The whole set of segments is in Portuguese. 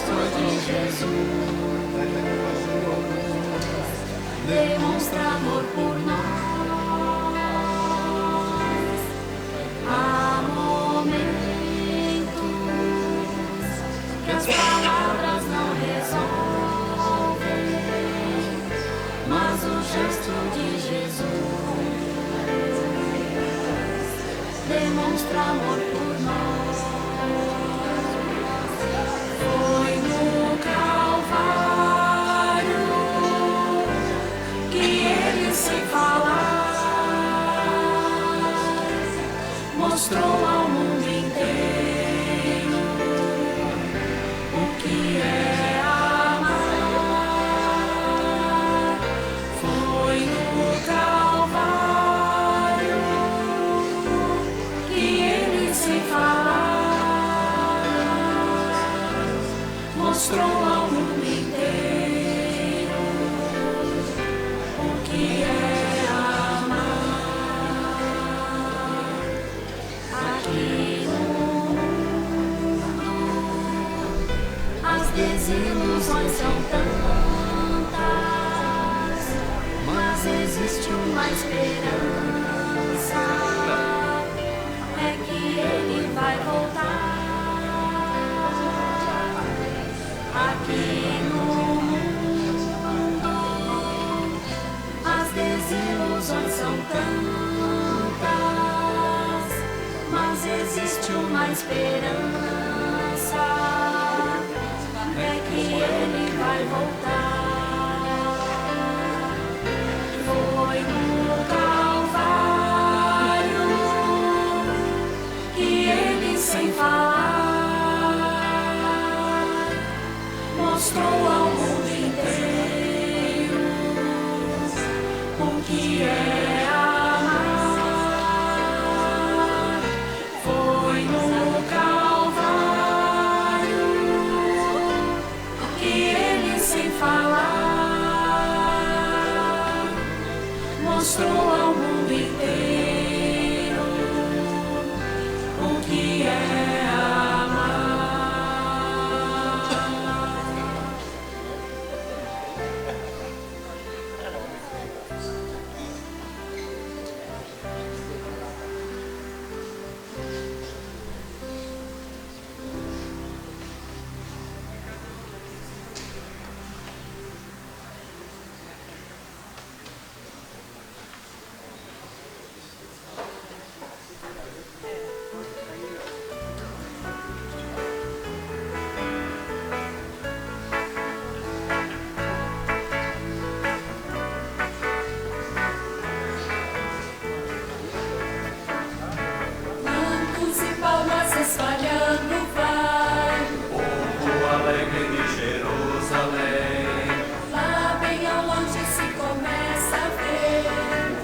gesto de Jesus demonstra amor por nós. Há momentos que as palavras não resolvem, mas o gesto de Jesus demonstra amor por nós. Foi no Calvário que ele, sem falar, mostrou ao mundo inteiro o que é amar. Foi no Calvário que ele, sem falar, mostrou ao mundo inteiro o que é amar. Aqui no mundo as desilusões são tantas, mas existe uma esperança, é que ele vai voltar. Aqui no mundo as desilusões são tantas, mas existe uma esperança, é que ele vai voltar. Foi no Calvário que ele, sem falar, mostrou ao mundo inteiro o que é amar. Foi no Calvário que ele, sem falar, mostrou ao mundo inteiro o que é amar. Bancos e palmas espalhando vai, Povo alegre de Jerusalém, lá bem ao longe se começa a ver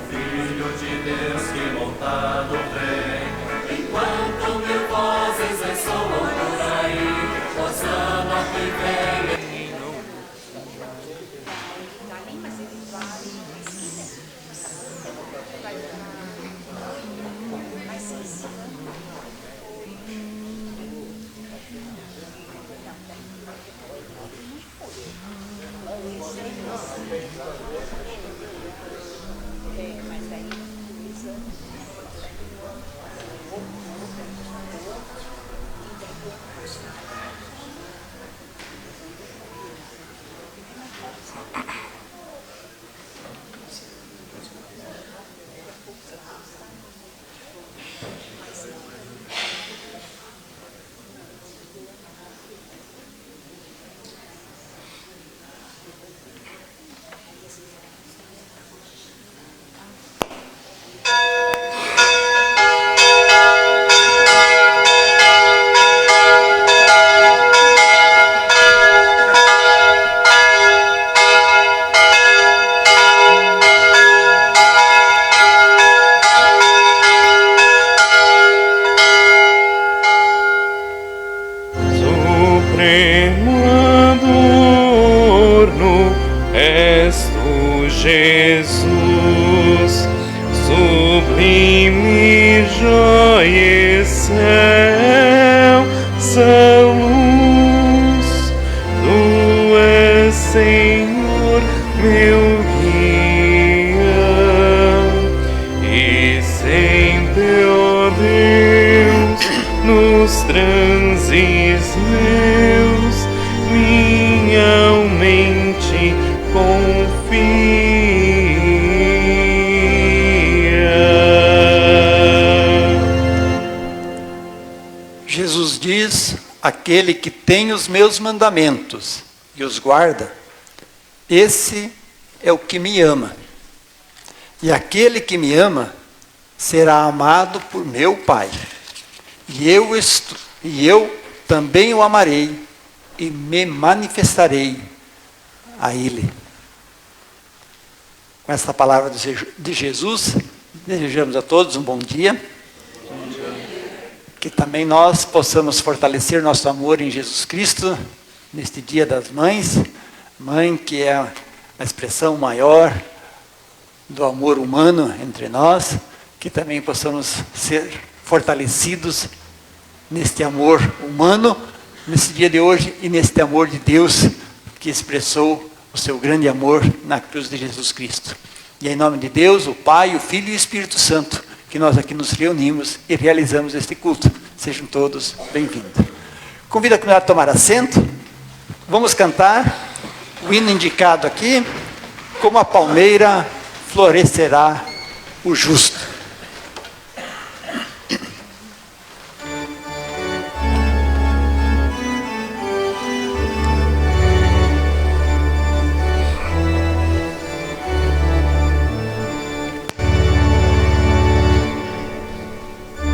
Filho de Deus que montado vem. Enquanto mil vozes ressoam por aí, Hosana que vem. Jesus, sublime joia e céu, sã luz, Senhor, meu guia, e sempre, ó Deus, nos transes meus, minha mente confia. Jesus diz: aquele que tem os meus mandamentos e os guarda, esse é o que me ama. E aquele que me ama será amado por meu Pai. E eu também o amarei e me manifestarei a Ele. Com esta palavra de Jesus, desejamos a todos um bom dia. Que também nós possamos fortalecer nosso amor em Jesus Cristo, neste Dia das Mães. Mãe que é a expressão maior do amor humano entre nós. Que também possamos ser fortalecidos neste amor humano, nesse dia de hoje, e neste amor de Deus, que expressou o seu grande amor na cruz de Jesus Cristo. E em nome de Deus, o Pai, o Filho e o Espírito Santo, que nós aqui nos reunimos e realizamos este culto. Sejam todos bem-vindos. Convido a comunidade a tomar assento. Vamos cantar o hino indicado aqui: como a palmeira florescerá o justo.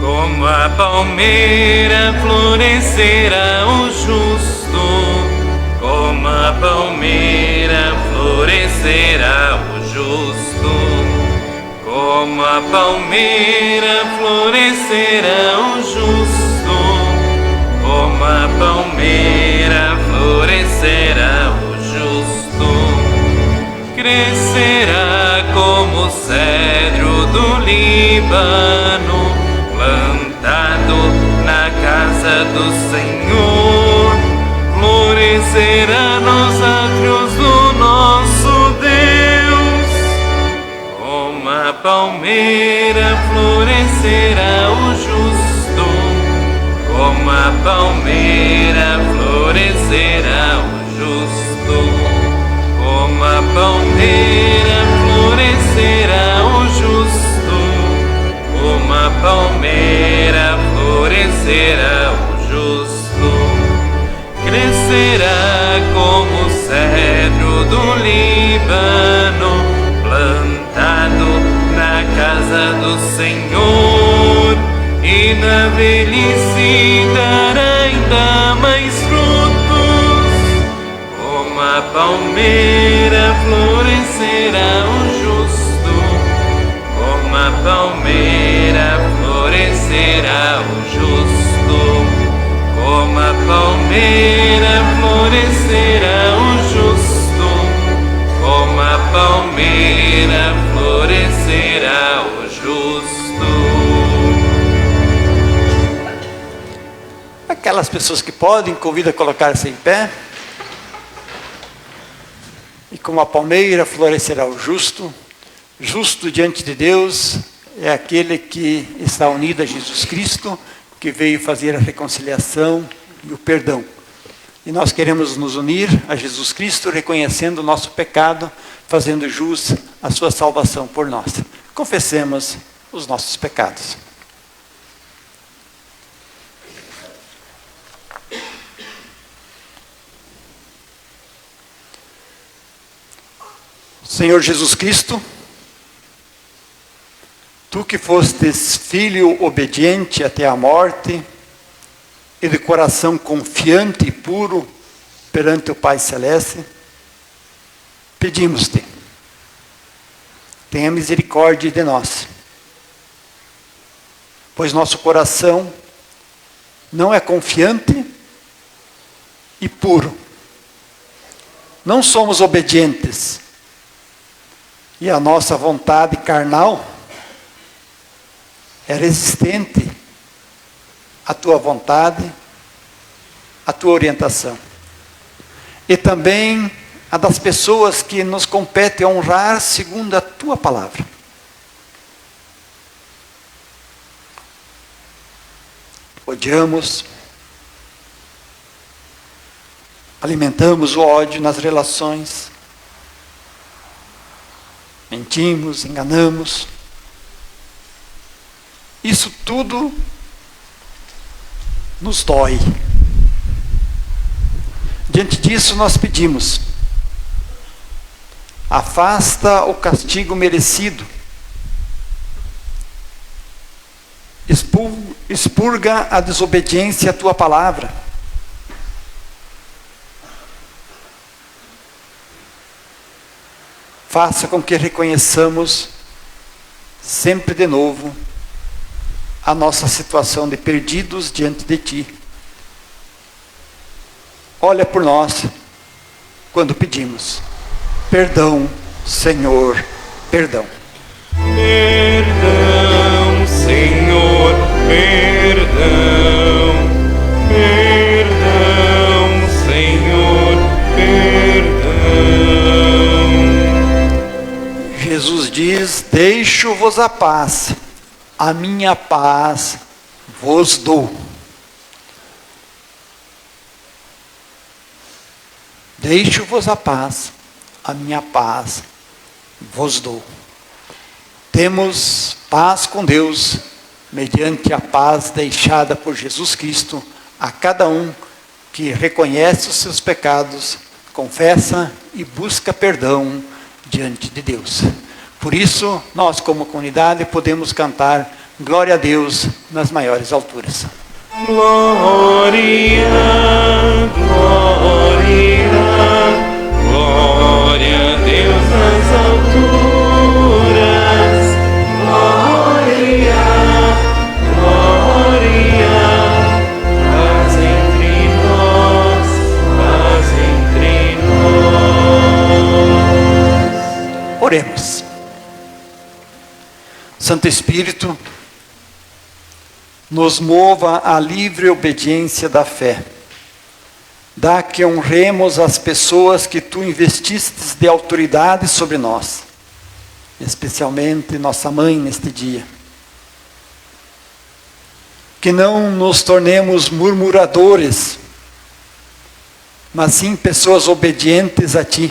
Como a palmeira florescerá o justo, como a palmeira florescerá o justo, como a palmeira florescerá o justo, como a palmeira florescerá o justo, crescerá como o cedro do Líbano, plantado na casa do Senhor, florescerá nos átrios do nosso Deus. Como a palmeira florescerá o justo, como a palmeira florescerá o justo, como a palmeira florescerá o justo, como a palmeira florescerá o justo, crescerá como o cedro do Líbano, plantado na casa do Senhor, e na velhice dará ainda mais frutos. Como a palmeira florescerá o justo, como a palmeira florescerá o justo, como a palmeira florescerá o justo, como a palmeira florescerá o justo. Aquelas pessoas que podem, convido a colocar-se em pé. E como a palmeira florescerá o justo, justo diante de Deus é aquele que está unido a Jesus Cristo, que veio fazer a reconciliação e o perdão. E nós queremos nos unir a Jesus Cristo, reconhecendo o nosso pecado, fazendo jus a sua salvação por nós. Confessemos os nossos pecados. Senhor Jesus Cristo, Tu que fostes filho obediente até a morte e de coração confiante e puro perante o Pai Celeste, pedimos-te, tenha misericórdia de nós, pois nosso coração não é confiante e puro. Não somos obedientes e a nossa vontade carnal é resistente à tua vontade, à tua orientação. E também a das pessoas que nos compete honrar segundo a tua palavra. Odiamos, alimentamos o ódio nas relações, mentimos, enganamos. Isso tudo nos dói. Diante disso nós pedimos: afasta o castigo merecido, expurga a desobediência à tua palavra, faça com que reconheçamos sempre de novo a nossa situação de perdidos diante de ti. Olha por nós quando pedimos: perdão, Senhor, perdão. Perdão, Senhor, perdão. Perdão, Senhor, perdão. Jesus diz: deixo-vos a paz, a minha paz vos dou. Deixo-vos a paz, a minha paz vos dou. Temos paz com Deus, mediante a paz deixada por Jesus Cristo a cada um que reconhece os seus pecados, confessa e busca perdão diante de Deus. Por isso, nós como comunidade podemos cantar glória a Deus nas maiores alturas. Glória, glória, glória a Deus nas alturas. Glória, glória, paz entre nós, paz entre nós. Oremos. Santo Espírito, nos mova à livre obediência da fé. Dá que honremos as pessoas que tu investistes de autoridade sobre nós, especialmente nossa mãe neste dia. Que não nos tornemos murmuradores, mas sim pessoas obedientes a ti.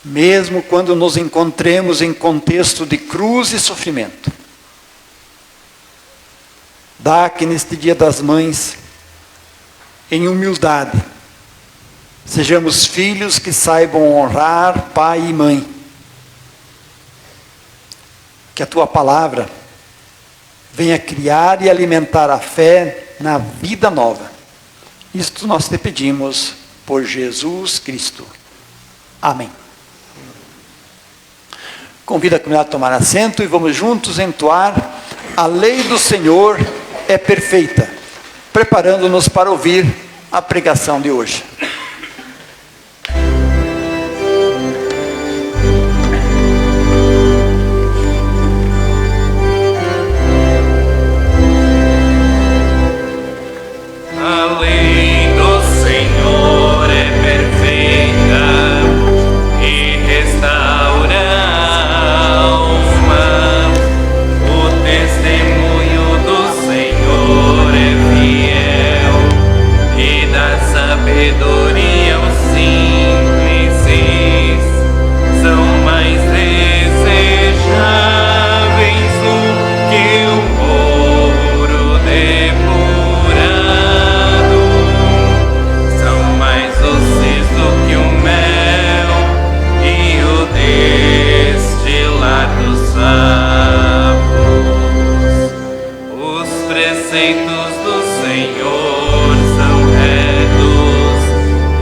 Mesmo quando nos encontremos em contexto de cruz e sofrimento. Dá que neste dia das mães, em humildade, sejamos filhos que saibam honrar pai e mãe. Que a tua palavra venha criar e alimentar a fé na vida nova. Isto nós te pedimos por Jesus Cristo. Amém. Convido a comunidade a tomar assento e vamos juntos entoar A Lei do Senhor é Perfeita, preparando-nos para ouvir a pregação de hoje. A lei do Senhor é perfeita e restaura a alma. O testemunho do Senhor é fiel e dá sabedoria aos simples. São mais desejáveis do que o ouro depurado. São mais doces do que o mel e o destilar dos favos. Os preceitos do Senhor são retos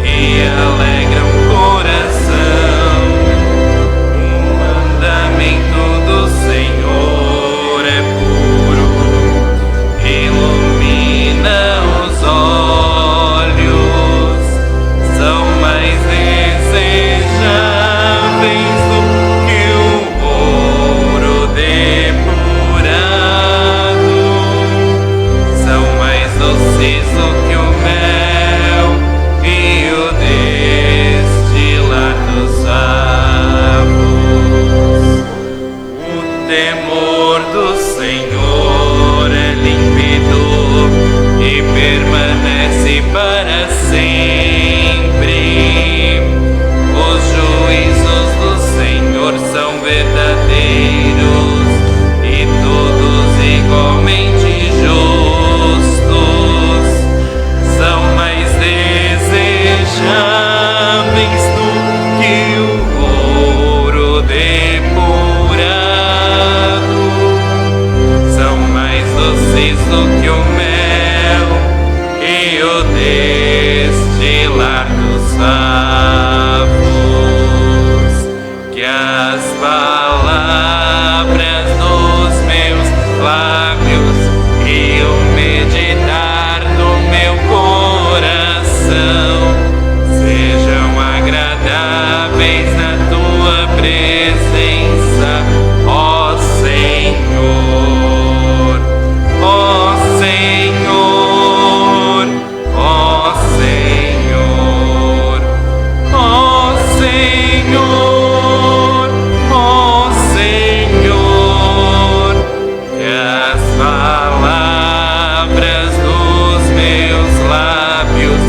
e alegram o coração. O mandamento do Senhor é puro, ilumina os olhos. São mais desejáveis do que o ouro depurado. São permanece para sempre. Os juízos do Senhor são verdadeiros e todos igualmente justos. São mais desejáveis do que o ouro depurado. São mais doces do que o mel e o destilar dos favos. Que as palavras dos meus lábios e o meditar do meu coração sejam agradáveis na tua presença, ó Senhor, ó Senhor, ó Senhor, ó Senhor, ó Senhor. Que as palavras dos meus lábios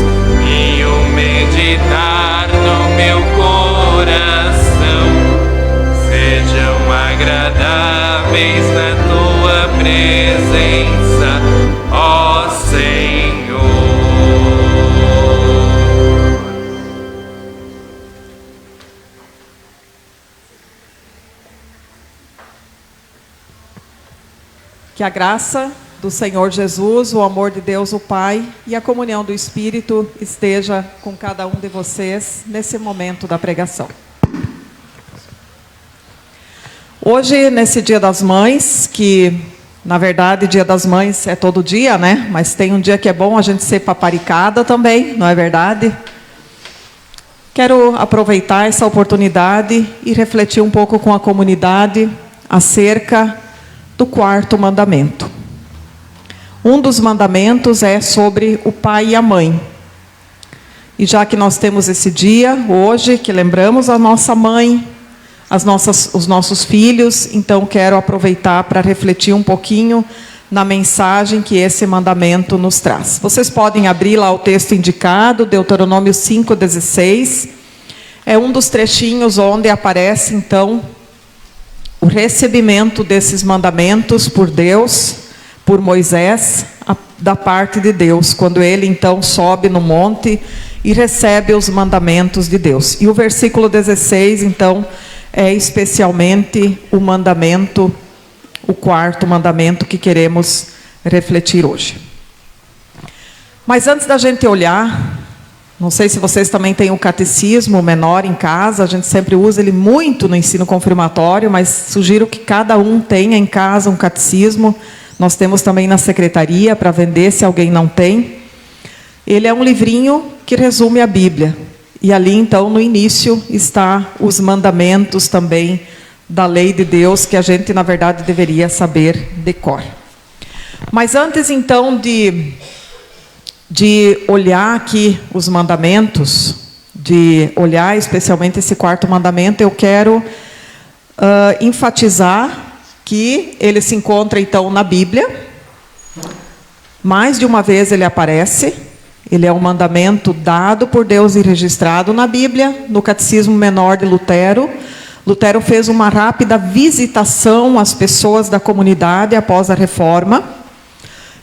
e o meditar do meu coração sejam agradáveis na tua presença, ó Senhor. Que a graça do Senhor Jesus, o amor de Deus, o Pai e a comunhão do Espírito esteja com cada um de vocês nesse momento da pregação. Hoje, nesse Dia das Mães, que na verdade Dia das Mães é todo dia, né? Mas tem um dia que é bom a gente ser paparicada também, não é verdade? Quero aproveitar essa oportunidade e refletir um pouco com a comunidade acerca do quarto mandamento. Um dos mandamentos é sobre o pai e a mãe. E já que nós temos esse dia, hoje, que lembramos a nossa mãe, os nossos filhos, então quero aproveitar para refletir um pouquinho na mensagem que esse mandamento nos traz. Vocês podem abrir lá o texto indicado, Deuteronômio 5:16. É um dos trechinhos onde aparece, então, o recebimento desses mandamentos por Deus, por Moisés, da parte de Deus, quando ele então sobe no monte e recebe os mandamentos de Deus. E o versículo 16, então, é especialmente o mandamento, o quarto mandamento que queremos refletir hoje. Mas antes da gente olhar, não sei se vocês também têm o catecismo menor em casa, a gente sempre usa ele muito no ensino confirmatório, mas sugiro que cada um tenha em casa um catecismo. Nós temos também na secretaria para vender se alguém não tem. Ele é um livrinho que resume a Bíblia. E ali então no início está os mandamentos também da lei de Deus, que a gente na verdade deveria saber de cor. Mas antes então de olhar aqui os mandamentos, de olhar especialmente esse quarto mandamento, eu quero enfatizar que ele se encontra então na Bíblia. Mais de uma vez ele aparece. Ele é um mandamento dado por Deus e registrado na Bíblia, no Catecismo Menor de Lutero. Lutero fez uma rápida visitação às pessoas da comunidade após a Reforma.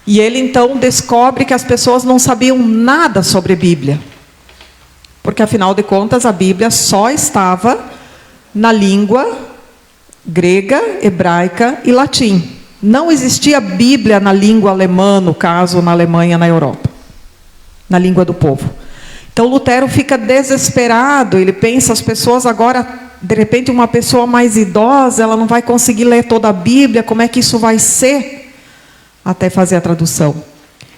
E ele então descobre que as pessoas não sabiam nada sobre a Bíblia. Porque afinal de contas a Bíblia só estava na língua grega, hebraica e latim. Não existia Bíblia na língua alemã, no caso na Alemanha, na Europa. Na língua do povo. Então Lutero fica desesperado, ele pensa, as pessoas agora, de repente uma pessoa mais idosa, ela não vai conseguir ler toda a Bíblia, como é que isso vai ser? Até fazer a tradução.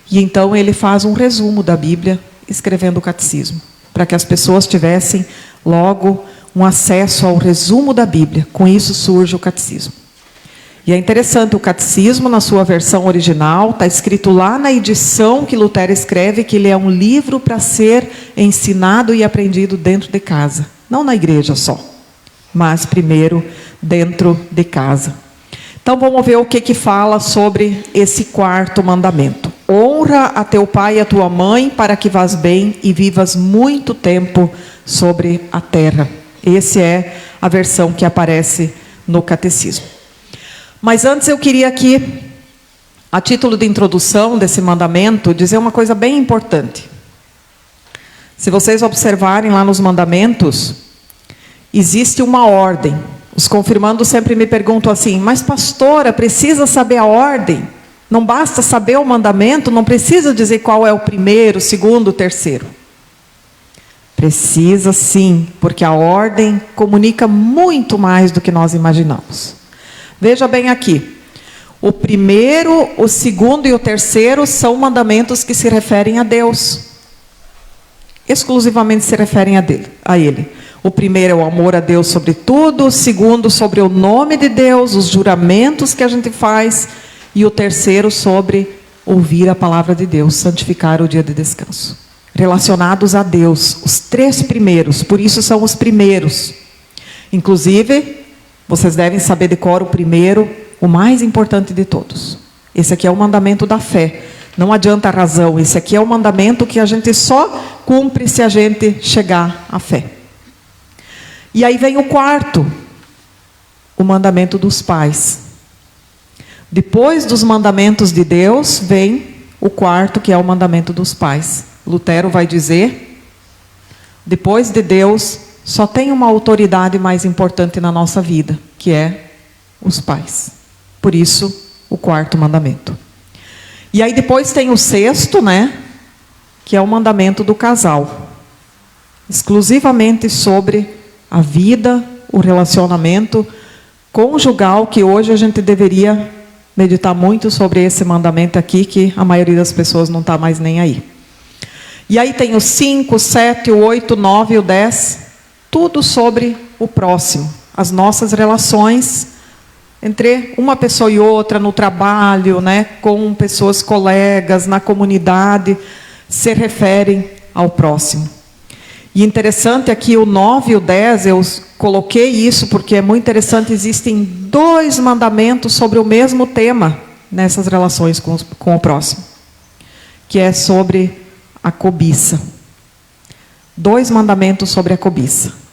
E então ele faz um resumo da Bíblia, escrevendo o catecismo, para que as pessoas tivessem logo um acesso ao resumo da Bíblia. Com isso surge o catecismo. E é interessante, o catecismo, na sua versão original, está escrito lá na edição que Lutero escreve, que ele é um livro para ser ensinado e aprendido dentro de casa. Não na igreja só, mas primeiro dentro de casa. Então vamos ver o que fala sobre esse quarto mandamento. honra a teu pai e a tua mãe para que vás bem e vivas muito tempo sobre a terra. Essa é a versão que aparece no catecismo. Mas antes eu queria aqui, a título de introdução desse mandamento, dizer uma coisa bem importante. Se vocês observarem lá nos mandamentos, existe uma ordem. Os confirmandos sempre me perguntam assim, mas pastora, precisa saber a ordem? Não basta saber o mandamento, não precisa dizer qual é o primeiro, o segundo, o terceiro. Precisa sim, porque a ordem comunica muito mais do que nós imaginamos. Veja bem aqui, o primeiro, o segundo e o terceiro são mandamentos que se referem a Deus. Exclusivamente se referem a Ele. O primeiro é o amor a Deus sobre tudo, o segundo sobre o nome de Deus, os juramentos que a gente faz, e o terceiro sobre ouvir a palavra de Deus, santificar o dia de descanso. Relacionados a Deus, os 3 primeiros, por isso são os primeiros. Inclusive, vocês devem saber de cor o primeiro, o mais importante de todos. Esse aqui é o mandamento da fé. Não adianta a razão, esse aqui é o mandamento que a gente só cumpre se a gente chegar à fé. E aí vem o quarto, o mandamento dos pais. Depois dos mandamentos de Deus, vem o quarto, que é o mandamento dos pais. Lutero vai dizer, depois de Deus, só tem uma autoridade mais importante na nossa vida, que é os pais. Por isso, o quarto mandamento. E aí depois tem o sexto, que é o mandamento do casal. Exclusivamente sobre a vida, o relacionamento conjugal, que hoje a gente deveria meditar muito sobre esse mandamento aqui, que a maioria das pessoas não está mais nem aí. E aí tem o 5, o 7, o 8, o 9 e o 10, tudo sobre o próximo. As nossas relações entre uma pessoa e outra, no trabalho, com pessoas colegas, na comunidade, se referem ao próximo. E interessante aqui o 9 e o 10, eu coloquei isso porque é muito interessante, existem 2 mandamentos sobre o mesmo tema nessas relações com o próximo, que é sobre a cobiça. 2 mandamentos sobre a cobiça.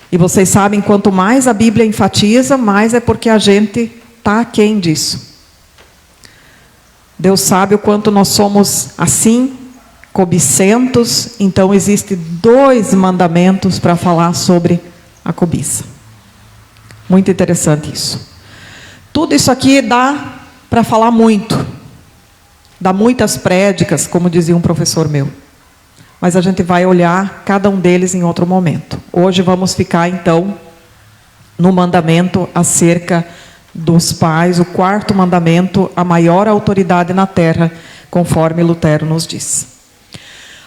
E vocês sabem, quanto mais a Bíblia enfatiza, mais é porque a gente está aquém disso. Deus sabe o quanto nós somos assim, cobicentos, então existem 2 mandamentos para falar sobre a cobiça. Muito interessante isso. Tudo isso aqui dá para falar muito. Dá muitas prédicas, como dizia um professor meu. Mas a gente vai olhar cada um deles em outro momento. Hoje vamos ficar então no mandamento acerca dos pais, o 4º mandamento, a maior autoridade na terra, conforme Lutero nos diz.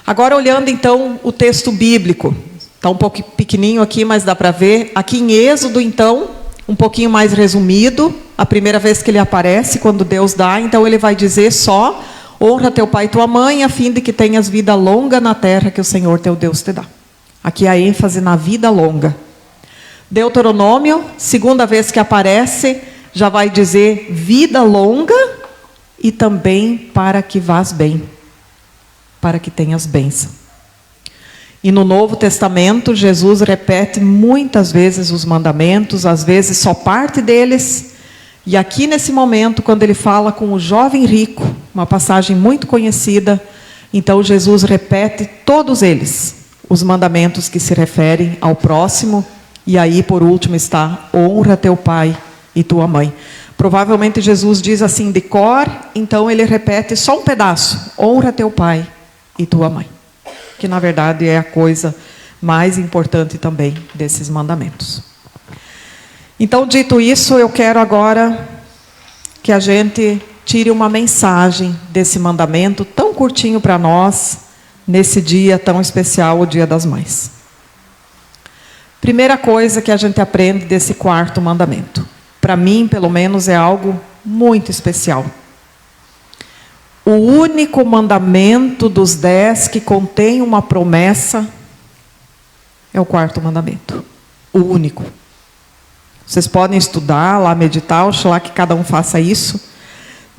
Agora olhando então o texto bíblico, está um pouco pequenininho aqui, mas dá para ver. Aqui em Êxodo então, um pouquinho mais resumido, a primeira vez que ele aparece, quando Deus dá, então ele vai dizer só: honra teu pai e tua mãe, a fim de que tenhas vida longa na terra que o Senhor teu Deus te dá. Aqui a ênfase na vida longa. Deuteronômio, segunda vez que aparece, já vai dizer vida longa e também para que vás bem, para que tenhas bênção. E no Novo Testamento, Jesus repete muitas vezes os mandamentos, às vezes só parte deles. E aqui nesse momento, quando ele fala com o jovem rico, uma passagem muito conhecida, então Jesus repete todos eles, os mandamentos que se referem ao próximo. E aí, por último, está: honra teu pai e tua mãe. Provavelmente Jesus diz assim de cor, então ele repete só um pedaço: honra teu pai e tua mãe. Que na verdade é a coisa mais importante também desses mandamentos. Então, dito isso, eu quero agora que a gente tire uma mensagem desse mandamento tão curtinho para nós, nesse dia tão especial, o Dia das Mães. Primeira coisa que a gente aprende desse 4º mandamento, para mim, pelo menos, é algo muito especial. O único mandamento dos 10 que contém uma promessa é o 4º mandamento. O único. Vocês podem estudar lá, meditar, oxalá que cada um faça isso.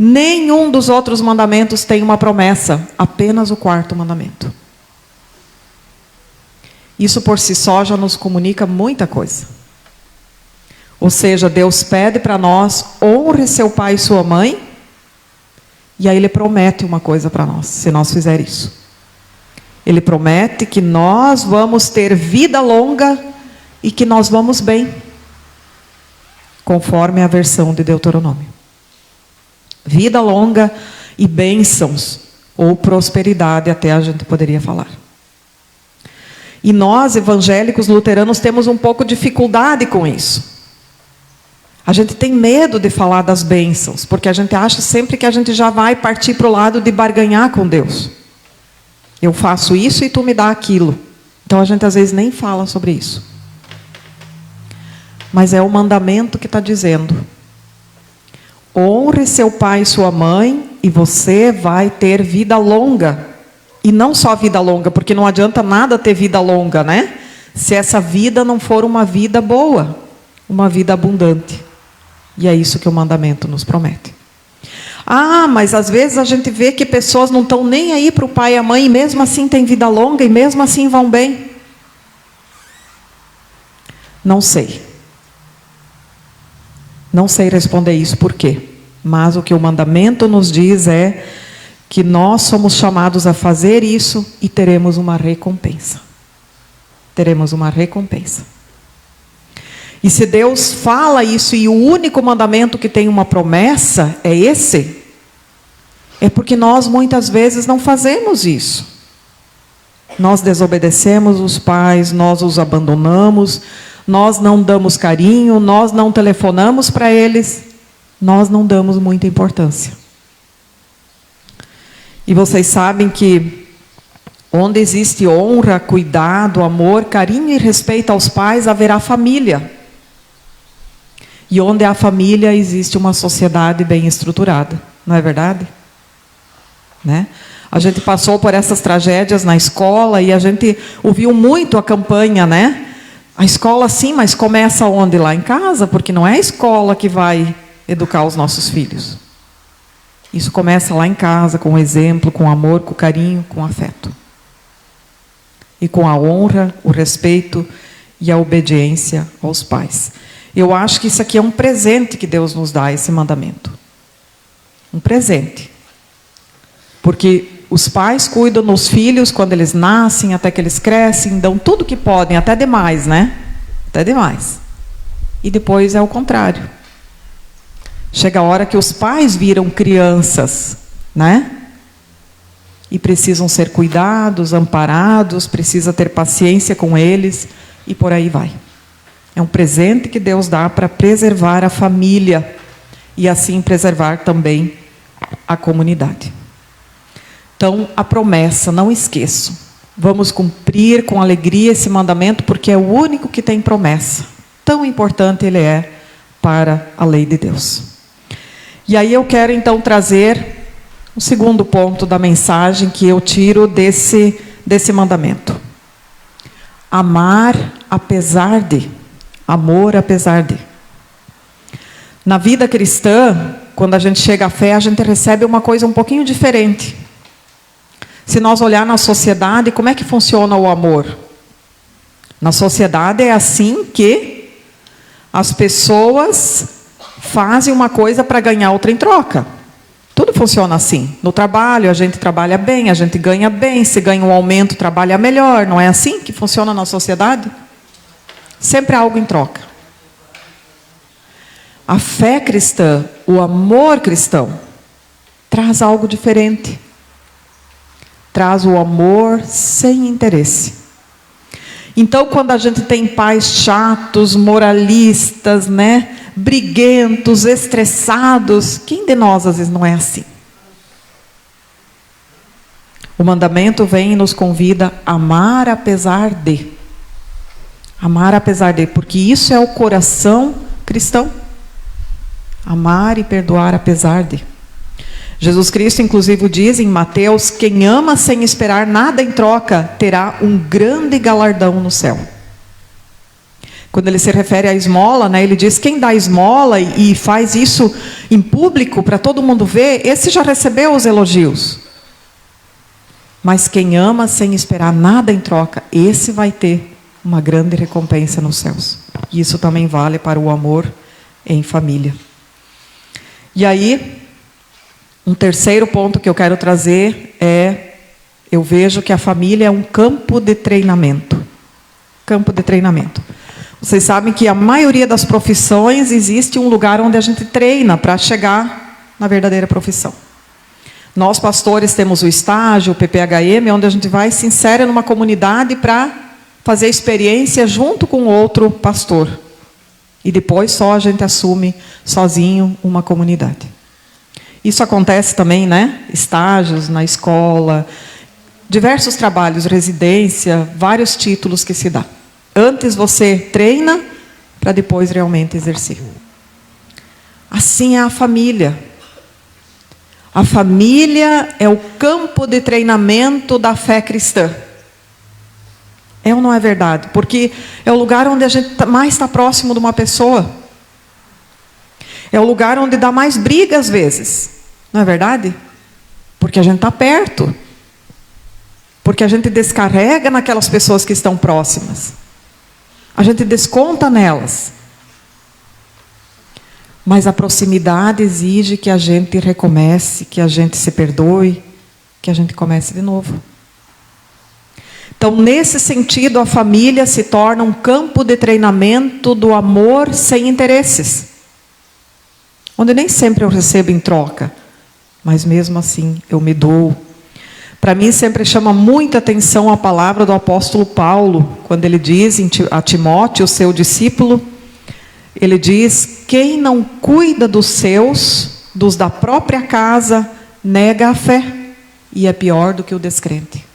Nenhum dos outros mandamentos tem uma promessa, apenas o 4º mandamento. Isso por si só já nos comunica muita coisa. Ou seja, Deus pede para nós: honre seu pai e sua mãe, e aí Ele promete uma coisa para nós, se nós fizermos isso. Ele promete que nós vamos ter vida longa e que nós vamos bem, conforme a versão de Deuteronômio. Vida longa e bênçãos, ou prosperidade, até a gente poderia falar. E nós, evangélicos luteranos, temos um pouco de dificuldade com isso. A gente tem medo de falar das bênçãos, porque a gente acha sempre que a gente já vai partir para o lado de barganhar com Deus. Eu faço isso e tu me dá aquilo. Então a gente às vezes nem fala sobre isso. Mas é o mandamento que está dizendo: honre seu pai e sua mãe, e você vai ter vida longa. E não só vida longa, porque não adianta nada ter vida longa, né? Se essa vida não for uma vida boa, uma vida abundante. E é isso que o mandamento nos promete. Ah, mas às vezes a gente vê que pessoas não estão nem aí para o pai e a mãe, e mesmo assim têm vida longa, e mesmo assim vão bem. Não sei. Não sei responder isso por quê. Mas o que o mandamento nos diz é que nós somos chamados a fazer isso e teremos uma recompensa. Teremos uma recompensa. E se Deus fala isso e o único mandamento que tem uma promessa é esse, é porque nós muitas vezes não fazemos isso. Nós desobedecemos os pais, nós os abandonamos, nós não damos carinho, nós não telefonamos para eles, nós não damos muita importância. E vocês sabem que onde existe honra, cuidado, amor, carinho e respeito aos pais, haverá família. E onde há família, existe uma sociedade bem estruturada. Não é verdade? Né? A gente passou por essas tragédias na escola e a gente ouviu muito a campanha, né? A escola sim, mas começa onde? Lá em casa, porque não é a escola que vai educar os nossos filhos. Isso começa lá em casa, com o exemplo, com o amor, com o carinho, com o afeto. E com a honra, o respeito e a obediência aos pais. Eu acho que isso aqui é um presente que Deus nos dá, esse mandamento. Um presente. Porque os pais cuidam dos filhos quando eles nascem, até que eles crescem, dão tudo que podem, até demais, né? Até demais. E depois é o contrário. Chega a hora que os pais viram crianças, né? E precisam ser cuidados, amparados, precisa ter paciência com eles, e por aí vai. É um presente que Deus dá para preservar a família e assim preservar também a comunidade. Então, a promessa, não esqueçam. Vamos cumprir com alegria esse mandamento, porque é o único que tem promessa. Tão importante ele é para a lei de Deus. E aí eu quero então trazer o segundo ponto da mensagem que eu tiro desse mandamento. Amar apesar de. Amor apesar de. Na vida cristã, quando a gente chega à fé, a gente recebe uma coisa um pouquinho diferente. Se nós olhar na sociedade, como é que funciona o amor? Na sociedade é assim que as pessoas fazem uma coisa para ganhar outra em troca. Tudo funciona assim. No trabalho, a gente trabalha bem, a gente ganha bem, se ganha um aumento, trabalha melhor. Não é assim que funciona na sociedade? Sempre há algo em troca. A fé cristã, o amor cristão, traz algo diferente. Traz o amor sem interesse. Então, quando a gente tem pais chatos, moralistas, né, briguentos, estressados, quem de nós às vezes não é assim? O mandamento vem e nos convida a amar apesar de. Amar apesar de, porque isso é o coração cristão. Amar e perdoar apesar de. Jesus Cristo, inclusive, diz em Mateus: quem ama sem esperar nada em troca, terá um grande galardão no céu. Quando ele se refere à esmola, né, ele diz: quem dá esmola e faz isso em público para todo mundo ver, esse já recebeu os elogios. Mas quem ama sem esperar nada em troca, esse vai ter uma grande recompensa nos céus. E isso também vale para o amor em família. E aí, um terceiro ponto que eu quero trazer é: eu vejo que a família é um campo de treinamento. Campo de treinamento. Vocês sabem que a maioria das profissões existe um lugar onde a gente treina para chegar na verdadeira profissão. Nós, pastores, temos o estágio, o PPHM, onde a gente vai e se insere numa comunidade para fazer experiência junto com outro pastor. E depois só a gente assume sozinho uma comunidade. Isso acontece também, né? Estágios na escola, diversos trabalhos, residência, vários títulos que se dá. Antes você treina para depois realmente exercer. Assim é a família. A família é o campo de treinamento da fé cristã. É ou não é verdade? Porque é o lugar onde a gente mais está próximo de uma pessoa. É o lugar onde dá mais briga às vezes. Não é verdade? Porque a gente está perto. Porque a gente descarrega naquelas pessoas que estão próximas. A gente desconta nelas. Mas a proximidade exige que a gente recomece, que a gente se perdoe, que a gente comece de novo. Então, nesse sentido, a família se torna um campo de treinamento do amor sem interesses. Onde nem sempre eu recebo em troca, mas mesmo assim eu me dou. Para mim sempre chama muita atenção a palavra do apóstolo Paulo, quando ele diz a Timóteo, seu discípulo, ele diz: quem não cuida dos seus, dos da própria casa, nega a fé, e é pior do que o descrente.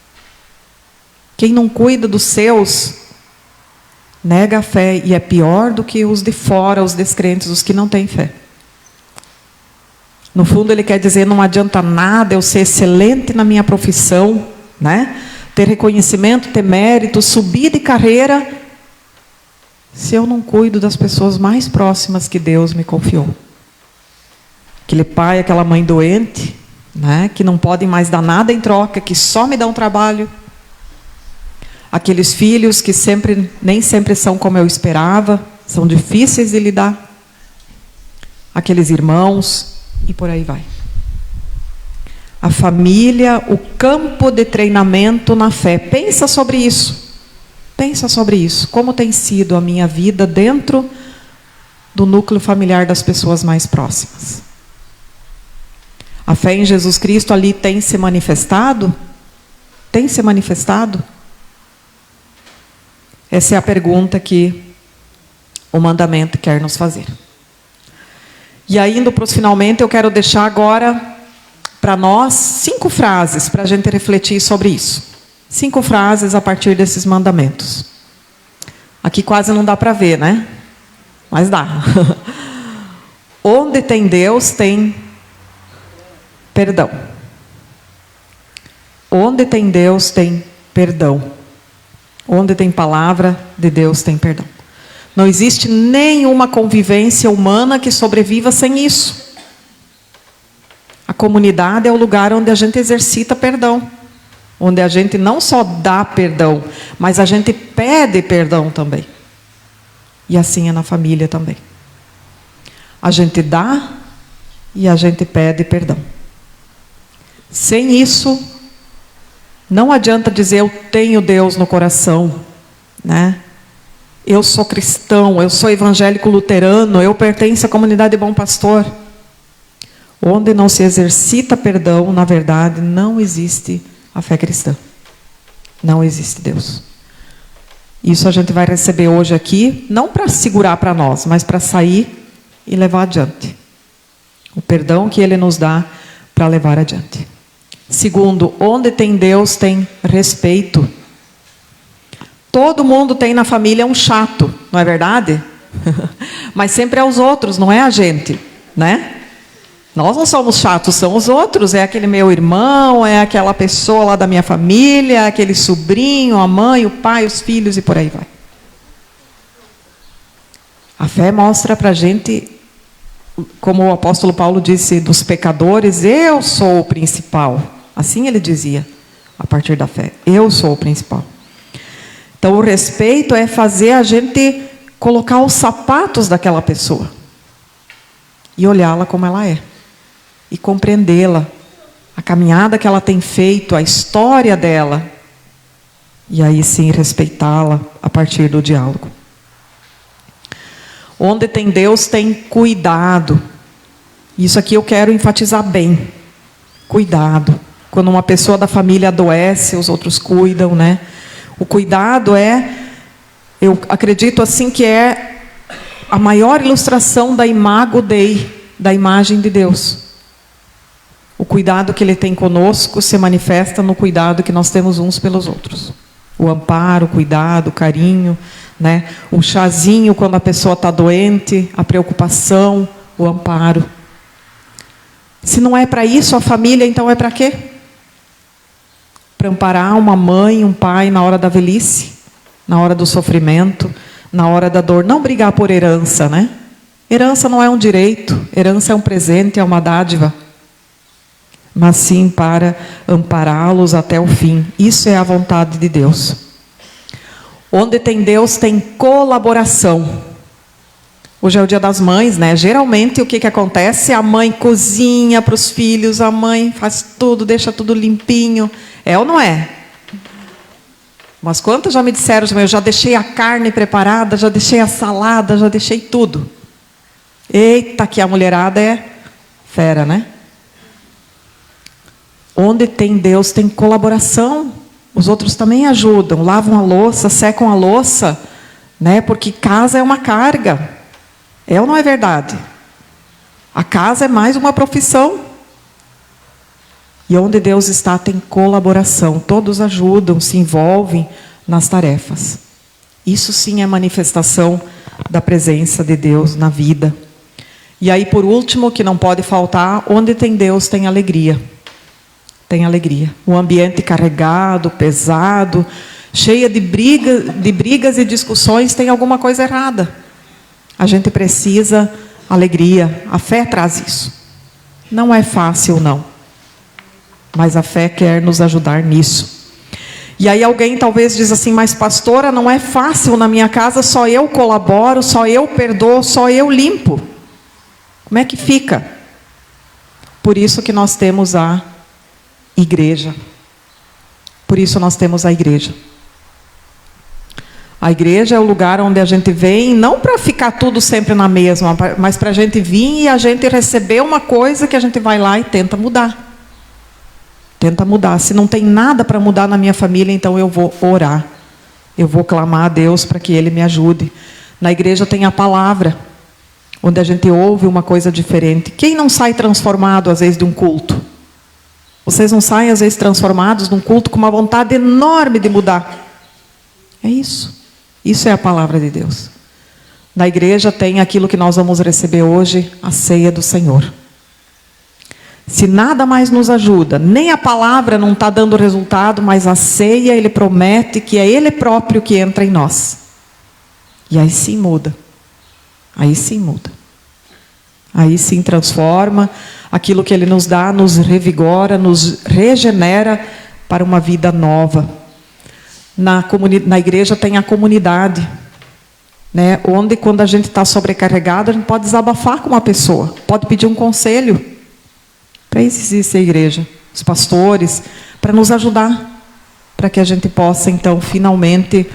Quem não cuida dos seus, nega a fé, e é pior do que os de fora, os descrentes, os que não têm fé. No fundo ele quer dizer: não adianta nada eu ser excelente na minha profissão, né? Ter reconhecimento, ter mérito, subir de carreira, se eu não cuido das pessoas mais próximas que Deus me confiou. Aquele pai, aquela mãe doente, né? Que não podem mais dar nada em troca, que só me dão trabalho. Aqueles filhos que nem sempre são como eu esperava, são difíceis de lidar. Aqueles irmãos, e por aí vai. A família, o campo de treinamento na fé. Pensa sobre isso. Pensa sobre isso. Como tem sido a minha vida dentro do núcleo familiar das pessoas mais próximas? A fé em Jesus Cristo ali tem se manifestado? Tem se manifestado? Essa é a pergunta que o mandamento quer nos fazer. E aí, indo para os finalmente, eu quero deixar agora para nós 5 frases para a gente refletir sobre isso. 5 frases a partir desses mandamentos. Aqui quase não dá para ver, né? Mas dá. Onde tem Deus, tem perdão. Onde tem Deus, tem perdão. Onde tem palavra de Deus, tem perdão. Não existe nenhuma convivência humana que sobreviva sem isso. A comunidade é o lugar onde a gente exercita perdão. Onde a gente não só dá perdão, mas a gente pede perdão também. E assim é na família também. A gente dá e a gente pede perdão. Sem isso, não adianta dizer eu tenho Deus no coração, né? Eu sou cristão, eu sou evangélico luterano, eu pertenço à comunidade Bom Pastor. Onde não se exercita perdão, na verdade, não existe a fé cristã. Não existe Deus. Isso a gente vai receber hoje aqui, não para segurar para nós, mas para sair e levar adiante. O perdão que Ele nos dá para levar adiante. Segundo, onde tem Deus, tem respeito. Todo mundo tem na família um chato, não é verdade? Mas sempre é os outros, não é a gente, né? Nós não somos chatos, são os outros. É aquele meu irmão, é aquela pessoa lá da minha família, aquele sobrinho, a mãe, o pai, os filhos e por aí vai. A fé mostra para a gente, como o apóstolo Paulo disse, dos pecadores, eu sou o principal. Assim ele dizia, a partir da fé. Eu sou o principal. Então, o respeito é fazer a gente colocar os sapatos daquela pessoa. E olhá-la como ela é. E compreendê-la. A caminhada que ela tem feito, a história dela. E aí sim respeitá-la a partir do diálogo. Onde tem Deus, tem cuidado. Isso aqui eu quero enfatizar bem. Cuidado. Quando uma pessoa da família adoece, os outros cuidam, né? O cuidado eu acredito assim que é a maior ilustração da imago Dei, da imagem de Deus. O cuidado que Ele tem conosco se manifesta no cuidado que nós temos uns pelos outros. O amparo, o cuidado, o carinho, né? O chazinho quando a pessoa está doente, a preocupação, o amparo. Se não é para isso a família, então é para quê? Para amparar uma mãe, um pai na hora da velhice, na hora do sofrimento, na hora da dor. Não brigar por herança, né? Herança não é um direito, herança é um presente, é uma dádiva. Mas sim para ampará-los até o fim. Isso é a vontade de Deus. Onde tem Deus, tem colaboração. Hoje é o Dia das Mães, né? Geralmente o que acontece? A mãe cozinha para os filhos, a mãe faz tudo, deixa tudo limpinho. É ou não é? Mas quantas já me disseram, eu já deixei a carne preparada, já deixei a salada, já deixei tudo. Eita, que a mulherada é fera, né? Onde tem Deus, tem colaboração. Os outros também ajudam, lavam a louça, secam a louça, né? Porque casa é uma carga. É ou não é verdade? A casa é mais uma profissão. E onde Deus está, tem colaboração. Todos ajudam, se envolvem nas tarefas. Isso sim é manifestação da presença de Deus na vida. E aí, por último, que não pode faltar, onde tem Deus, tem alegria. Tem alegria. O ambiente carregado, pesado, cheio de brigas e discussões, tem alguma coisa errada. A gente precisa alegria. A fé traz isso. Não é fácil, não. Mas a fé quer nos ajudar nisso. E aí alguém talvez diz assim, mas pastora, não é fácil na minha casa, só eu colaboro, só eu perdoo, só eu limpo. Como é que fica? Por isso que nós temos a igreja. Por isso nós temos a igreja. A igreja é o lugar onde a gente vem, não para ficar tudo sempre na mesma, mas para a gente vir e a gente receber uma coisa que a gente vai lá e tenta mudar. Tenta mudar. Se não tem nada para mudar na minha família, então eu vou orar. Eu vou clamar a Deus para que Ele me ajude. Na igreja tem a palavra, onde a gente ouve uma coisa diferente. Quem não sai transformado, às vezes, de um culto? Vocês não saem, às vezes, transformados num culto com uma vontade enorme de mudar? É isso. Isso é a palavra de Deus. Na igreja tem aquilo que nós vamos receber hoje, a ceia do Senhor. Se nada mais nos ajuda, nem a palavra não está dando resultado, mas a ceia, Ele promete que é Ele próprio que entra em nós. E aí sim muda. Aí sim muda. Aí sim transforma. Aquilo que Ele nos dá, nos revigora, nos regenera para uma vida nova. Na igreja tem a comunidade, né? Onde quando a gente está sobrecarregado, a gente pode desabafar com uma pessoa, pode pedir um conselho. Para isso existe a igreja, os pastores, para nos ajudar, para que a gente possa então finalmente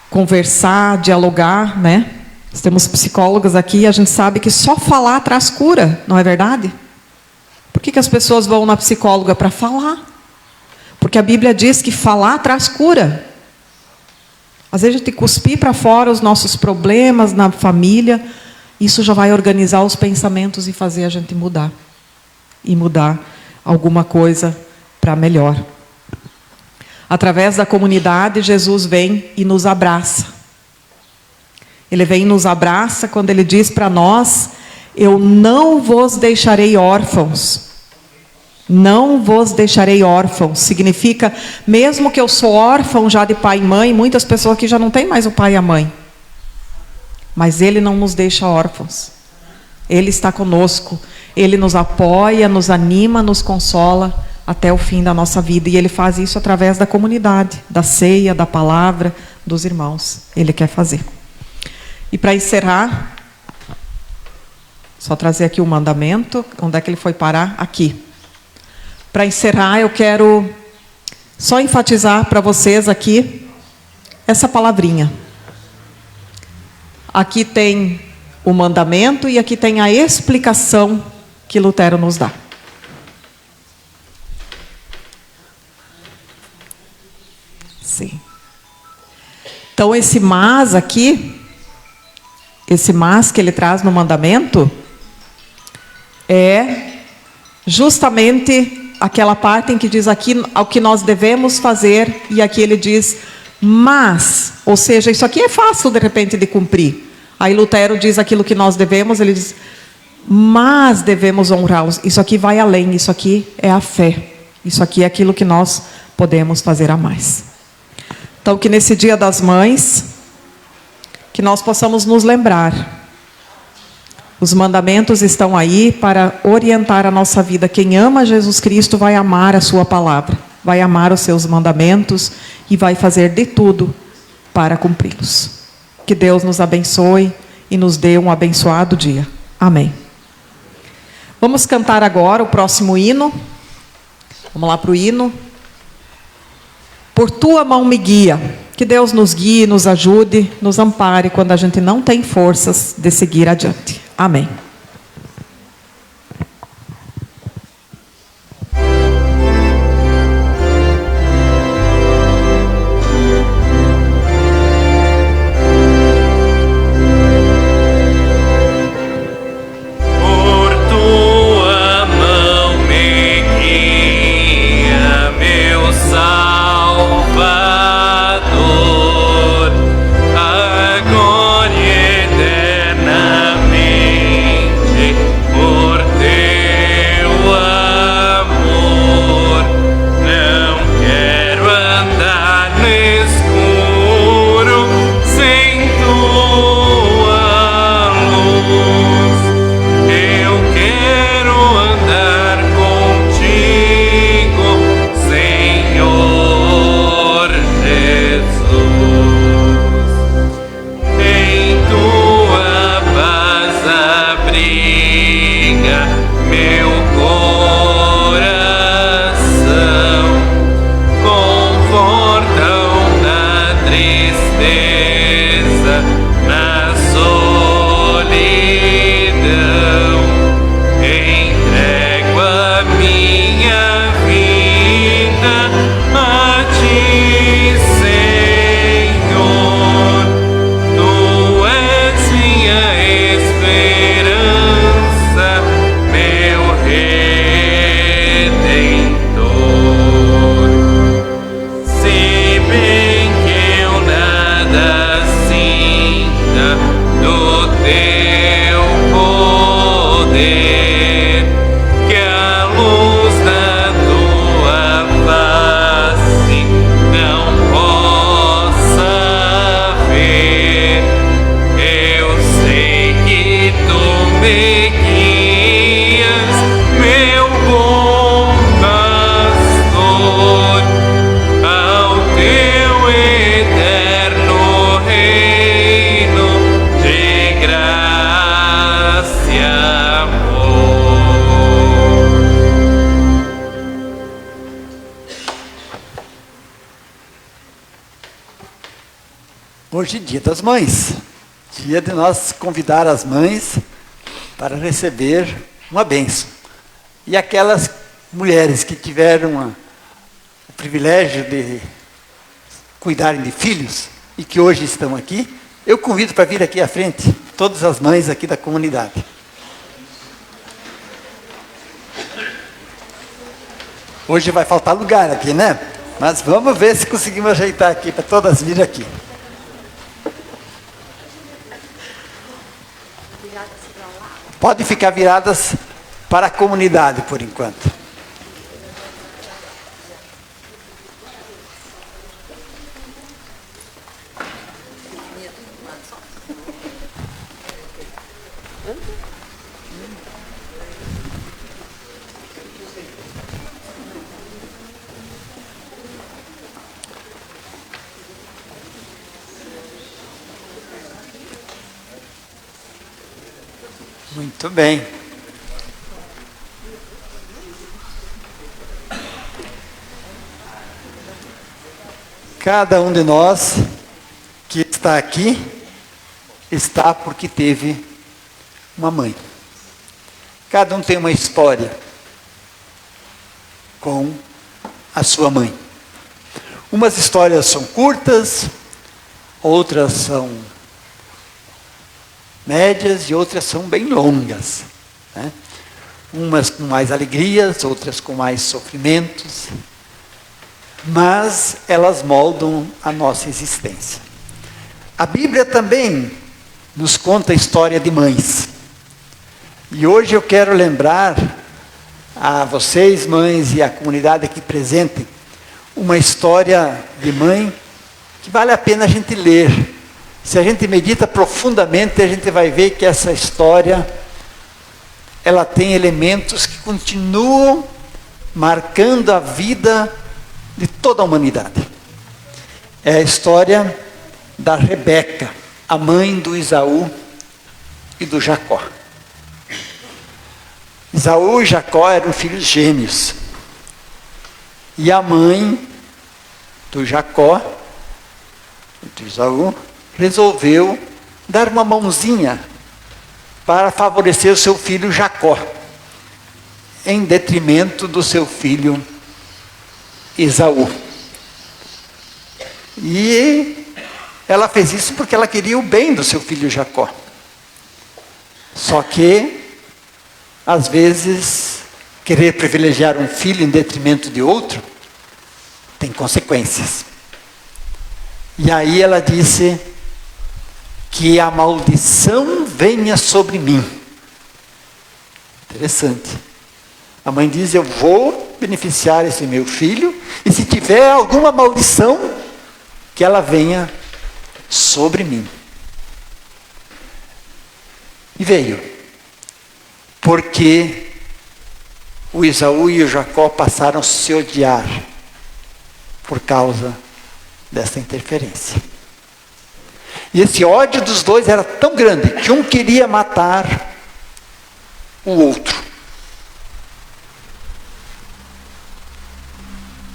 conversar, dialogar, né? Nós temos psicólogas aqui e a gente sabe que só falar traz cura, não é verdade? Por que as pessoas vão na psicóloga? Para falar. Porque a Bíblia diz que falar traz cura. Às vezes a gente cuspir para fora os nossos problemas na família, isso já vai organizar os pensamentos e fazer a gente mudar. E mudar alguma coisa para melhor. Através da comunidade, Jesus vem e nos abraça. Ele vem e nos abraça quando Ele diz para nós, eu não vos deixarei órfãos. Não vos deixarei órfãos. Significa, mesmo que eu sou órfão já de pai e mãe, muitas pessoas aqui já não têm mais o pai e a mãe. mas Ele não nos deixa órfãos. Ele está conosco, Ele nos apoia, nos anima, nos consola até o fim da nossa vida. E Ele faz isso através da comunidade, da ceia, da palavra, dos irmãos. Ele quer fazer. E para encerrar, só trazer aqui o mandamento. Onde é que ele foi parar? Aqui. Para encerrar, eu quero só enfatizar para vocês aqui essa palavrinha. Aqui tem o mandamento e aqui tem a explicação que Lutero nos dá. Sim. Então, esse mas aqui, esse mas que ele traz no mandamento, é justamente aquela parte em que diz aqui ao que nós devemos fazer, e aqui ele diz mas, ou seja, isso aqui é fácil de repente de cumprir. Aí Lutero diz aquilo que nós devemos, ele diz, mas devemos honrá-los. Isso aqui vai além, isso aqui é a fé. Isso aqui é aquilo que nós podemos fazer a mais. Então, que nesse Dia das Mães, que nós possamos nos lembrar. Os mandamentos estão aí para orientar a nossa vida. Quem ama Jesus Cristo vai amar a sua palavra, vai amar os seus mandamentos e vai fazer de tudo para cumpri-los. Que Deus nos abençoe e nos dê um abençoado dia. Amém. Vamos cantar agora o próximo hino. Vamos lá para o hino. Por tua mão me guia. Que Deus nos guie, nos ajude, nos ampare quando a gente não tem forças de seguir adiante. Amém. Hoje, Dia das Mães, dia de nós convidar as mães para receber uma bênção. E aquelas mulheres que tiveram o privilégio de cuidarem de filhos e que hoje estão aqui, eu convido para vir aqui à frente, todas as mães aqui da comunidade. Hoje vai faltar lugar aqui, né? Mas vamos ver se conseguimos ajeitar aqui para todas virem aqui. Pode ficar viradas para a comunidade por enquanto. Muito bem. Cada um de nós que está aqui, está porque teve uma mãe. Cada um tem uma história com a sua mãe. Umas histórias são curtas, outras são médias e outras são bem longas, né? Umas com mais alegrias, outras com mais sofrimentos, mas elas moldam a nossa existência. A Bíblia também nos conta a história de mães. E hoje eu quero lembrar a vocês, mães, e a comunidade aqui presente, uma história de mãe que vale a pena a gente ler. Se a gente medita profundamente, a gente vai ver que essa história, ela tem elementos que continuam marcando a vida de toda a humanidade. É a história da Rebeca, a mãe do Esaú e do Jacó. Esaú e Jacó eram filhos gêmeos. E a mãe do Jacó, do Esaú, resolveu dar uma mãozinha para favorecer o seu filho Jacó, em detrimento do seu filho Esaú. E ela fez isso porque ela queria o bem do seu filho Jacó. Só que, às vezes, querer privilegiar um filho em detrimento de outro, tem consequências. E aí ela disse que a maldição venha sobre mim. Interessante. A mãe diz, eu vou beneficiar esse meu filho, e se tiver alguma maldição, que ela venha sobre mim. E veio. Porque o Esaú e o Jacó passaram a se odiar por causa dessa interferência. E esse ódio dos dois era tão grande que um queria matar o outro.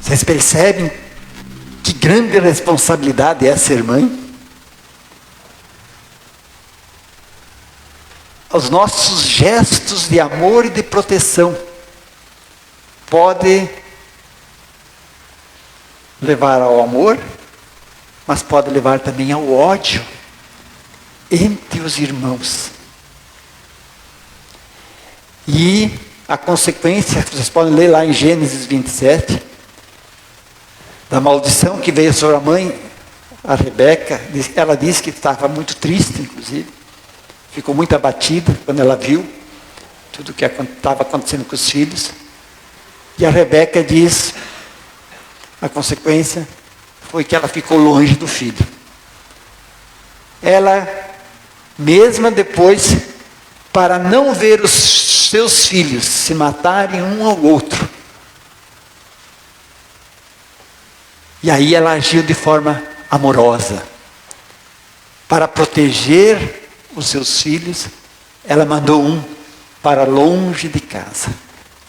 Vocês percebem que grande responsabilidade é ser mãe? Os nossos gestos de amor e de proteção podem levar ao amor, mas pode levar também ao ódio entre os irmãos. E a consequência, vocês podem ler lá em Gênesis 27, da maldição que veio sobre a mãe, a Rebeca. Ela disse que estava muito triste, inclusive. Ficou muito abatida quando ela viu tudo o que estava acontecendo com os filhos. E a Rebeca diz, a consequência foi que ela ficou longe do filho. Ela, mesma depois, para não ver os seus filhos se matarem um ao outro, e aí ela agiu de forma amorosa. Para proteger os seus filhos, ela mandou um para longe de casa.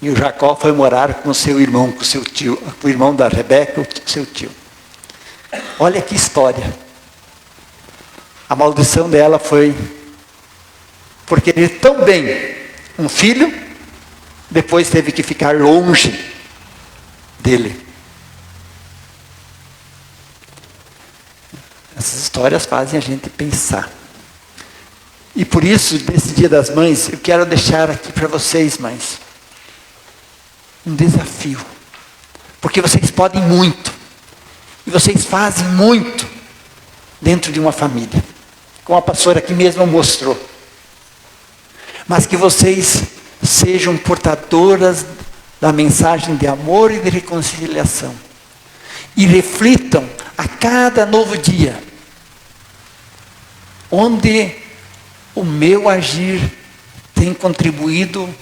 E o Jacó foi morar com o seu irmão, com o seu tio, com o irmão da Rebeca, o seu tio. Olha que história. A maldição dela foi por querer tão bem um filho, depois teve que ficar longe dele. Essas histórias fazem a gente pensar. E por isso, nesse Dia das Mães, eu quero deixar aqui para vocês, mães, um desafio. Porque vocês podem muito. E vocês fazem muito dentro de uma família. Como a pastora aqui mesmo mostrou. Mas que vocês sejam portadoras da mensagem de amor e de reconciliação. E reflitam a cada novo dia. Onde o meu agir tem contribuído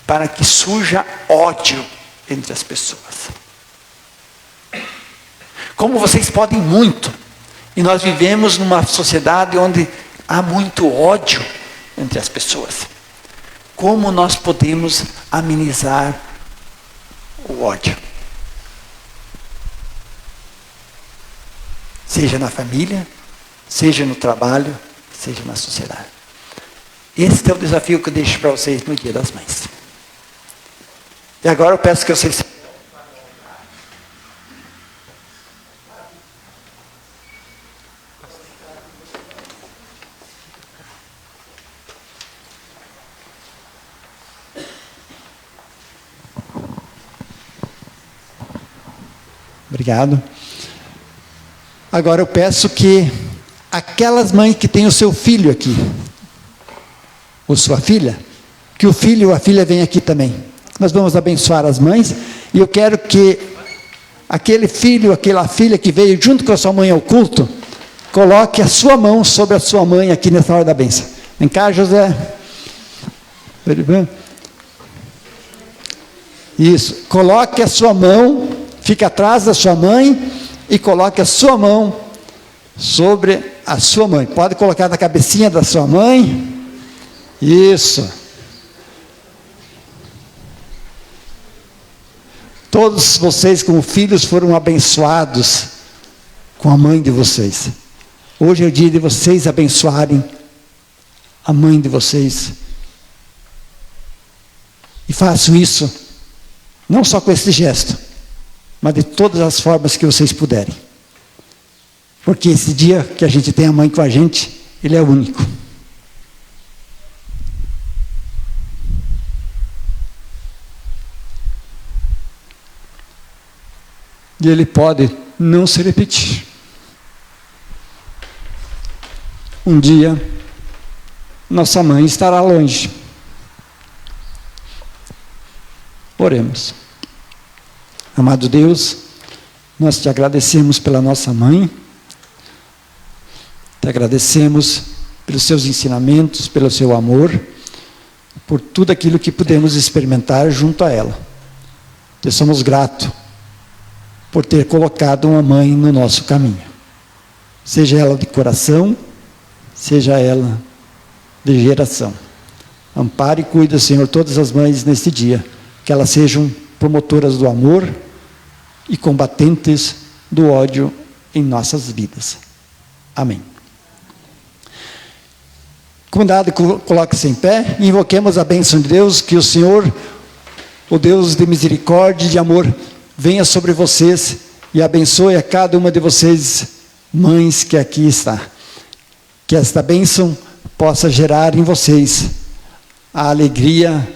para que surja ódio entre as pessoas. Como vocês podem muito, e nós vivemos numa sociedade onde há muito ódio entre as pessoas. como nós podemos amenizar o ódio. Seja na família, seja no trabalho, seja na sociedade. Esse é o desafio que eu deixo para vocês no Dia das Mães. E agora eu peço que vocês... Obrigado. Agora eu peço que aquelas mães que têm o seu filho aqui, ou sua filha, que o filho ou a filha venha aqui também. Nós vamos abençoar as mães, e eu quero que aquele filho, aquela filha que veio junto com a sua mãe ao culto, coloque a sua mão sobre a sua mãe aqui nessa hora da bênção. Vem cá, José. Isso. Coloque a sua mão, fique atrás da sua mãe e coloque a sua mão sobre a sua mãe. Pode colocar na cabecinha da sua mãe. Isso. Todos vocês como filhos foram abençoados com a mãe de vocês. Hoje é o dia de vocês abençoarem a mãe de vocês. E façam isso, não só com esse gesto, mas de todas as formas que vocês puderem. Porque esse dia que a gente tem a mãe com a gente, ele é único. E ele pode não se repetir. Um dia, nossa mãe estará longe. Oremos. Amado Deus, nós te agradecemos pela nossa mãe, te agradecemos pelos seus ensinamentos, pelo seu amor, por tudo aquilo que pudemos experimentar junto a ela. Te somos gratos por ter colocado uma mãe no nosso caminho. Seja ela de coração, seja ela de geração. Ampare e cuida, Senhor, todas as mães neste dia, que elas sejam promotoras do amor e combatentes do ódio em nossas vidas. Amém. Comunidade, coloque-se em pé e invoquemos a bênção de Deus, que o Senhor, o Deus de misericórdia e de amor, venha sobre vocês e abençoe a cada uma de vocês, mães que aqui está. Que esta bênção possa gerar em vocês a alegria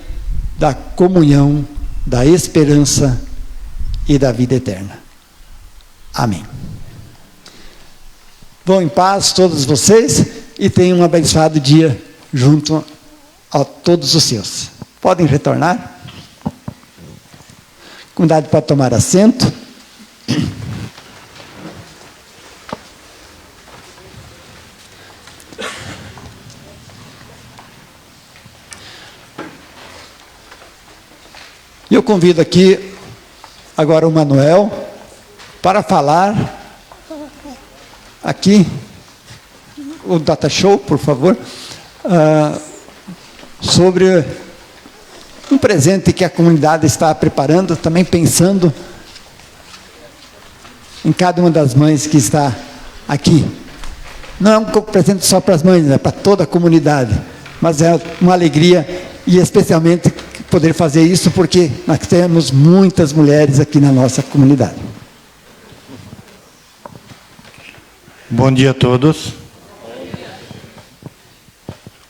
da comunhão, da esperança e da vida eterna. Amém. Vão em paz todos vocês e tenham um abençoado dia junto a todos os seus. Podem retornar? Comunidade pode tomar assento. E eu convido aqui agora o Manuel para falar aqui, o Data Show, por favor, sobre um presente que a comunidade está preparando, também pensando em cada uma das mães que está aqui. Não é um presente só para as mães, é para toda a comunidade, mas é uma alegria, e especialmente poder fazer isso porque nós temos muitas mulheres aqui na nossa comunidade. Bom dia a todos.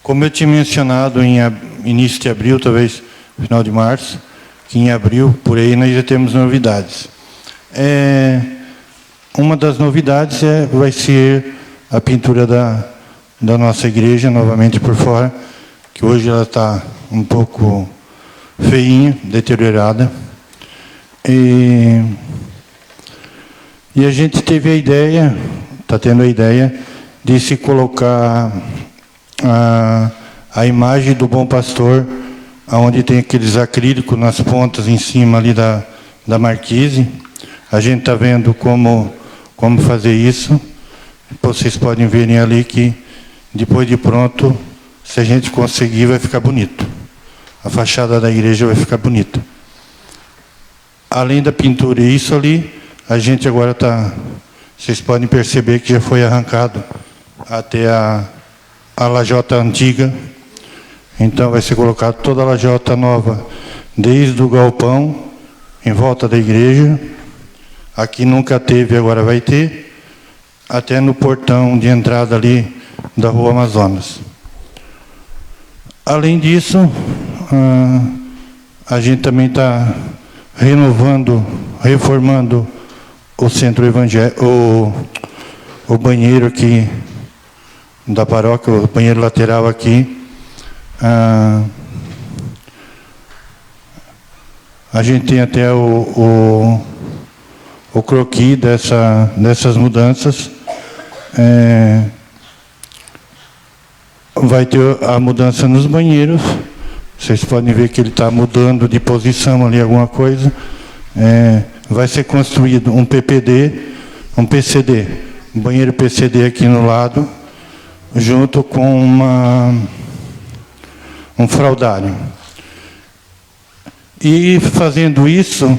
Como eu tinha mencionado em início de abril, talvez final de março, que em abril, por aí, nós já temos novidades. Uma das novidades vai ser a pintura da nossa igreja, novamente por fora, que hoje ela está um pouco feinha, deteriorada. E a gente teve a ideia, está tendo a ideia, de se colocar a imagem do Bom Pastor, onde tem aqueles acrílicos nas pontas em cima ali da marquise. A gente está vendo como fazer isso. Vocês podem verem ali que depois de pronto, se a gente conseguir, vai ficar bonito. a fachada da igreja vai ficar bonita. Além da pintura e isso ali, a gente agora está... Vocês podem perceber que já foi arrancado até a lajota antiga. Então vai ser colocado toda a lajota nova, desde o galpão, em volta da igreja. Aqui nunca teve, agora vai ter. Até no portão de entrada ali da Rua Amazonas. Além disso, a gente também está reformando o centro evangélico, o banheiro aqui da paróquia, o banheiro lateral aqui. A gente tem até o croquis dessas mudanças. Vai ter a mudança nos banheiros. Vocês podem ver que ele está mudando de posição ali alguma coisa. Vai ser construído um PCD, um banheiro PCD aqui no lado, junto com um fraldário. E fazendo isso,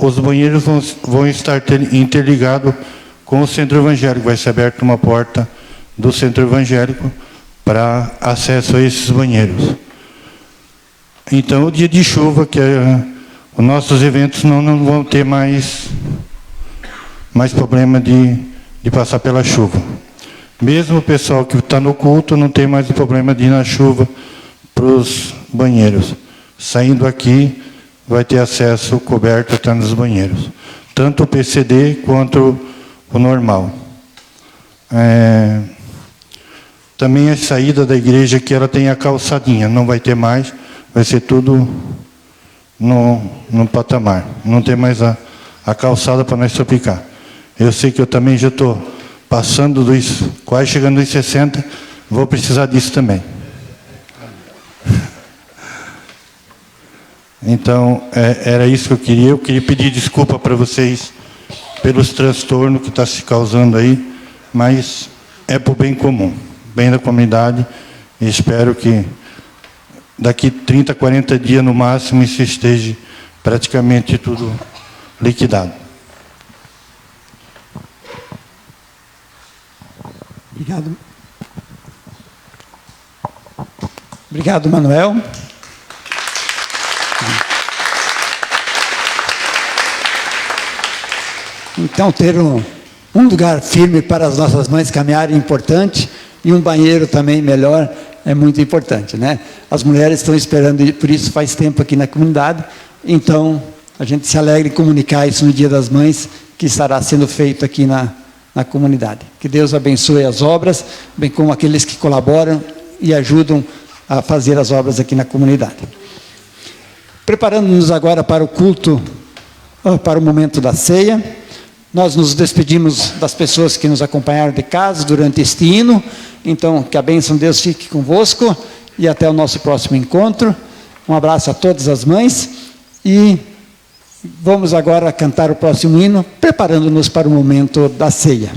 os banheiros vão estar interligados com o centro evangélico. Vai ser aberta uma porta do centro evangélico para acesso a esses banheiros. Então, o dia de chuva, que os nossos eventos não vão ter mais problema de passar pela chuva. Mesmo o pessoal que está no culto não tem mais o problema de ir na chuva para os banheiros. Saindo aqui, vai ter acesso coberto até nos banheiros. Tanto o PCD quanto o normal. Também a saída da igreja, que ela tem a calçadinha, não vai ter mais, vai ser tudo no patamar. Não tem mais a calçada para nós tropicar. Eu sei que eu também já estou passando quase chegando nos 60, vou precisar disso também. Então, era isso que eu queria. Eu queria pedir desculpa para vocês pelos transtornos que está se causando aí, mas é para o bem comum, bem da comunidade, e espero que daqui 30, 40 dias no máximo isso esteja praticamente tudo liquidado. Obrigado. Obrigado, Manuel. Então, ter um lugar firme para as nossas mães caminharem é importante, e um banheiro também melhor é muito importante, né? As mulheres estão esperando por isso faz tempo aqui na comunidade, então a gente se alegra em comunicar isso no Dia das Mães, que estará sendo feito aqui na comunidade. Que Deus abençoe as obras, bem como aqueles que colaboram e ajudam a fazer as obras aqui na comunidade. Preparando-nos agora para o culto, para o momento da ceia, nós nos despedimos das pessoas que nos acompanharam de casa durante este hino. Então, que a bênção de Deus fique convosco e até o nosso próximo encontro. Um abraço a todas as mães e vamos agora cantar o próximo hino, preparando-nos para o momento da ceia.